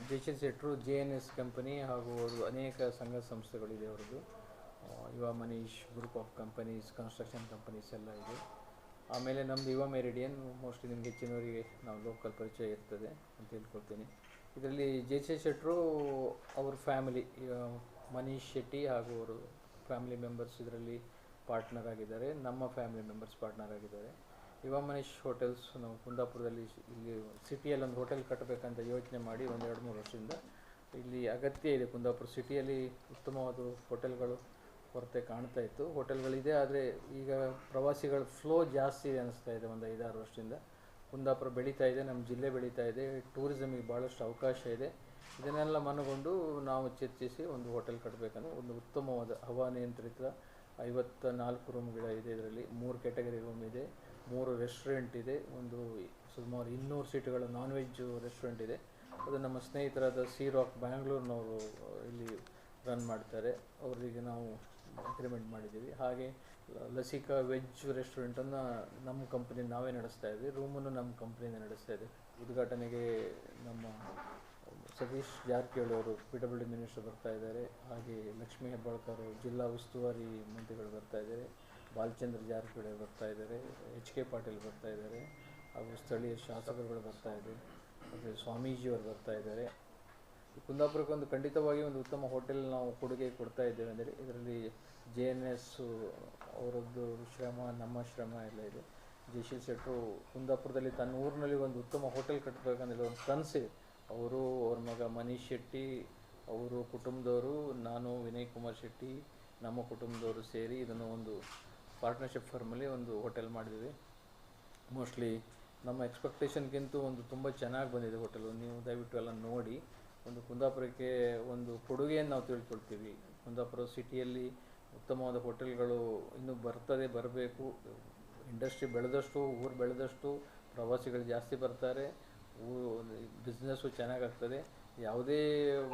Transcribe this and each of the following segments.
Jayashree ಶೆಟ್ಟರು JNS company ಹಾಗೂ ಅವರು ಅನೇಕ ಸಂಘ ಸಂಸ್ಥೆಗಳಿದೆ ಅವರದ್ದು. ಯುವ Manish group of companies, construction companies ಎಲ್ಲ ಇದೆ. ಆಮೇಲೆ ನಮ್ಮದು ಯುವ ಮೆರಿಡಿಯನ್, ಮೋಸ್ಟ್ಲಿ ನಿಮಗೆ ಹೆಚ್ಚಿನವರಿಗೆ ನಾವು ಲೋಕಲ್ ಪರಿಚಯ ಇರ್ತದೆ ಅಂತ ಹೇಳ್ಕೊಳ್ತೀನಿ. ಇದರಲ್ಲಿ ಜಯಶ್ರೀ ಶೆಟ್ಟರು ಅವ್ರ ಫ್ಯಾಮಿಲಿ, ಮನೀಶ್ ಶೆಟ್ಟಿ ಹಾಗೂ ಅವರು ಫ್ಯಾಮಿಲಿ ಮೆಂಬರ್ಸ್ ಇದರಲ್ಲಿ ಪಾರ್ಟ್ನರ್ ಆಗಿದ್ದಾರೆ. ನಮ್ಮ ಫ್ಯಾಮಿಲಿ ಮೆಂಬರ್ಸ್ ಪಾರ್ಟ್ನರ್ ಆಗಿದ್ದಾರೆ. ಯುವ ಮನೀಶ್ ಹೋಟೆಲ್ಸ್ ನಾವು ಕುಂದಾಪುರದಲ್ಲಿ ಇಲ್ಲಿ ಸಿಟಿಯಲ್ಲಿ ಒಂದು ಹೋಟೆಲ್ ಕಟ್ಟಬೇಕಂತ ಯೋಚನೆ ಮಾಡಿ ಒಂದು 2-3 ವರ್ಷದಿಂದ ಇಲ್ಲಿ ಅಗತ್ಯ ಇದೆ. ಕುಂದಾಪುರ ಸಿಟಿಯಲ್ಲಿ ಉತ್ತಮವಾದ ಹೋಟೆಲ್ಗಳು ಕೊರತೆ ಕಾಣ್ತಾ ಇತ್ತು. ಹೋಟೆಲ್ಗಳಿದೆ, ಆದರೆ ಈಗ ಪ್ರವಾಸಿಗಳ ಫ್ಲೋ ಜಾಸ್ತಿ ಇದೆ ಅನ್ನಿಸ್ತಾ ಇದೆ. ಒಂದು 5-6 ವರ್ಷದಿಂದ ಕುಂದಾಪುರ ಬೆಳೀತಾ ಇದೆ, ನಮ್ಮ ಜಿಲ್ಲೆ ಬೆಳೀತಾ ಇದೆ, ಟೂರಿಸಮಿಗೆ ಭಾಳಷ್ಟು ಅವಕಾಶ ಇದೆ. ಇದನ್ನೆಲ್ಲ ಮನಗೊಂಡು ನಾವು ಚರ್ಚಿಸಿ ಒಂದು ಹೋಟೆಲ್ ಕಟ್ಟಬೇಕಂದ್ರೆ ಒಂದು ಉತ್ತಮವಾದ ಹವಾನಿಯಂತ್ರಿತ 54 ರೂಮ್ಗಳ ಇದೆ. ಇದರಲ್ಲಿ 3 ಕ್ಯಾಟಗರಿ ರೂಮ್ ಇದೆ, 3 ರೆಸ್ಟೋರೆಂಟ್ ಇದೆ, ಒಂದು ಸುಮಾರು 200 ಸೀಟುಗಳ ನಾನ್ ವೆಜ್ ರೆಸ್ಟೋರೆಂಟ್ ಇದೆ. ಅದು ನಮ್ಮ ಸ್ನೇಹಿತರಾದ ಸಿ ರಾಕ್ ಬ್ಯಾಂಗ್ಳೂರ್ನವರು ಇಲ್ಲಿ ರನ್ ಮಾಡ್ತಾರೆ, ಅವರಿಗೆ ನಾವು ಅಗ್ರಿಮೆಂಟ್ ಮಾಡಿದ್ದೀವಿ. ಹಾಗೆ ಲಸಿಕಾ ವೆಜ್ ರೆಸ್ಟೋರೆಂಟನ್ನು ನಮ್ಮ ಕಂಪ್ನಿ ನಾವೇ ನಡೆಸ್ತಾ ಇದ್ವಿ, ರೂಮನ್ನು ನಮ್ಮ ಕಂಪ್ನಿಯಿಂದ ನಡೆಸ್ತಾ ಇದ್ದೀವಿ. ಉದ್ಘಾಟನೆಗೆ ನಮ್ಮ ಸತೀಶ್ ಜಾರಕಿಹೊಳಿ ಅವರು PWD ಮಿನಿಸ್ಟರ್ ಬರ್ತಾ ಇದ್ದಾರೆ. ಹಾಗೆ ಲಕ್ಷ್ಮೀ ಹೆಬ್ಬಾಳ್ಕರ್ ಜಿಲ್ಲಾ ಉಸ್ತುವಾರಿ ಮಂತ್ರಿಗಳು ಬರ್ತಾ ಇದ್ದಾರೆ, ಬಾಲಚಂದ್ರ ಜಾರಕಿಹೊಳಿ ಬರ್ತಾ ಇದ್ದಾರೆ, HK ಪಾಟೀಲ್ ಬರ್ತಾ ಇದ್ದಾರೆ, ಹಾಗೂ ಸ್ಥಳೀಯ ಶಾಸಕರುಗಳು ಬರ್ತಾ ಇದ್ದಾರೆ, ಮತ್ತು ಸ್ವಾಮೀಜಿಯವರು ಬರ್ತಾ ಇದ್ದಾರೆ. ಕುಂದಾಪುರಕ್ಕೆ ಒಂದು ಖಂಡಿತವಾಗಿ ಒಂದು ಉತ್ತಮ ಹೋಟೆಲ್ ನಾವು ಕೊಡುಗೆ ಕೊಡ್ತಾ ಇದ್ದೇವೆ. ಅಂದರೆ ಇದರಲ್ಲಿ JNS ಅವರದ್ದು ಶ್ರಮ, ನಮ್ಮ ಶ್ರಮ ಎಲ್ಲ ಇದೆ. ಜಯಶ್ರೀ ಶೆಟ್ಟರು ಕುಂದಾಪುರದಲ್ಲಿ ತನ್ನ ಊರಿನಲ್ಲಿ ಒಂದು ಉತ್ತಮ ಹೋಟೆಲ್ ಕಟ್ಟಬೇಕಂದ್ರೆ ಒಂದು ಕನಸಿದೆ. ಅವರು, ಅವ್ರ ಮಗ ಮನೀಶ್ ಶೆಟ್ಟಿ, ಅವರು ಕುಟುಂಬದವರು, ನಾನು ವಿನಯ್ ಕುಮಾರ್ ಶೆಟ್ಟಿ, ನಮ್ಮ ಕುಟುಂಬದವರು ಸೇರಿ ಇದನ್ನು ಒಂದು ಪಾರ್ಟ್ನರ್ಶಿಪ್ ಫರ್ಮಲ್ಲಿ ಒಂದು ಹೋಟೆಲ್ ಮಾಡಿದ್ದೀವಿ. ಮೋಸ್ಟ್ಲಿ ನಮ್ಮ ಎಕ್ಸ್ಪೆಕ್ಟೇಷನ್ಗಿಂತ ಒಂದು ತುಂಬ ಚೆನ್ನಾಗಿ ಬಂದಿದೆ ಹೋಟೆಲು. ನೀವು ದಯವಿಟ್ಟು ಎಲ್ಲ ನೋಡಿ ಒಂದು ಕುಂದಾಪುರಕ್ಕೆ ಒಂದು ಕೊಡುಗೆಯನ್ನು ನಾವು ತಿಳ್ಕೊಳ್ತೀವಿ. ಕುಂದಾಪುರ ಸಿಟಿಯಲ್ಲಿ ಉತ್ತಮವಾದ ಹೋಟೆಲ್ಗಳು ಇನ್ನೂ ಬರಬೇಕು. ಇಂಡಸ್ಟ್ರಿ ಬೆಳೆದಷ್ಟು, ಊರು ಬೆಳೆದಷ್ಟು ಪ್ರವಾಸಿಗಳು ಜಾಸ್ತಿ ಬರ್ತಾರೆ, ಬಿಸ್ನೆಸ್ಸು ಚೆನ್ನಾಗಾಗ್ತದೆ. ಯಾವುದೇ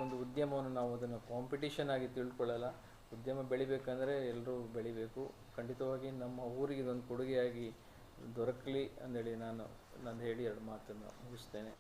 ಒಂದು ಉದ್ಯಮವನ್ನು ನಾವು ಅದನ್ನು ಕಾಂಪಿಟೇಷನ್ ಆಗಿ ತಿಳ್ಕೊಳ್ಳಲ್ಲ. ಉದ್ಯಮ ಬೆಳಿಬೇಕಂದ್ರೆ ಎಲ್ಲರೂ ಬೆಳಿಬೇಕು. ಖಂಡಿತವಾಗಿ ನಮ್ಮ ಊರಿಗೆ ಇದೊಂದು ಕೊಡುಗೆಯಾಗಿ ದೊರಕಲಿ ಅಂದೇಳಿ ನಾನು ಹೇಳಿ 2 ಮಾತನ್ನು ಮುಗಿಸ್ತೇನೆ.